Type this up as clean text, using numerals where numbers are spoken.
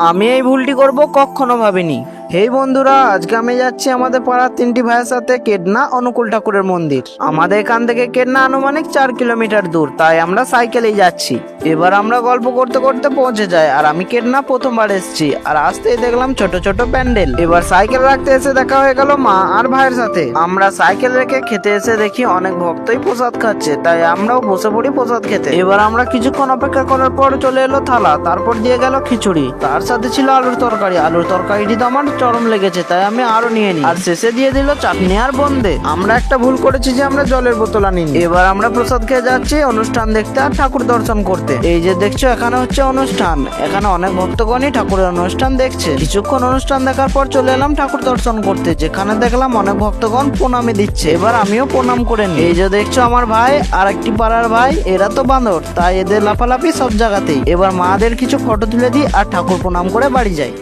আমি এই ভুলটি করব কখনো ভাবিনি। হেই বন্ধুরা, আজকে আমি যাচ্ছি আমাদের পাড়ার 3টি ভাইয়ের সাথে কেডনা অনুকূল ঠাকুরের মন্দির। আমাদের এখান থেকে কেডনা আনুমানিক 4 কিলোমিটার দূর, তাই আমরা সাইকেলেই যাচ্ছি। এবার আমরা গল্প করতে করতে পৌঁছে যাই। আর আমি কেডনা প্রথমবার এসেছি, আর আসতেই দেখলাম ছোট ছোট প্যান্ডেল। এবার সাইকেল রাখতে এসে দেখা হয়ে গেল মা আর ভাইয়ের সাথে। আমরা সাইকেল রেখে খেতে এসে দেখি অনেক ভক্তই প্রসাদ খাচ্ছে, তাই আমরাও বসে পড়ি প্রসাদ খেতে। এবার আমরা কিছুক্ষণ অপেক্ষা করার পর চলে এলো থালা, তারপর দিয়ে গেল খিচুড়ি, তার সাথে ছিল আলুর তরকারি। আলুর তরকারিটি তো আমার চরম লেগেছে, তাই আমি আরো নিয়ে নিই। আর শেষে দিয়ে দিল চাটনি আর বোঁদে। আমরা একটা ভুল করেছি যে আমরা জলের বোতল আনিনি। এবার আমরা প্রসাদ খেয়ে যাচ্ছি অনুষ্ঠান দেখতে আর ঠাকুর দর্শন করতে। এই যে দেখছো, এখানে হচ্ছে অনুষ্ঠান। এখানে অনেক ভক্তগণই ঠাকুরের অনুষ্ঠান দেখছে। কিছুক্ষণ অনুষ্ঠান দেখার পর চলে এলাম ঠাকুর দর্শন করতে, যেখানে দেখলাম অনেক ভক্তগণ প্রণামী দিচ্ছে। এবার আমিও প্রণাম করে নিই। এই যে দেখছো, আমার ভাই আর একটি পাড়ার ভাই, এরা তো বাঁদর, তাই এদের লাফালাফি সব জায়গাতেই। এবার মাদের কিছু ফটো তুলে দিই আর ঠাকুর প্রণাম করে বাড়ি যাই।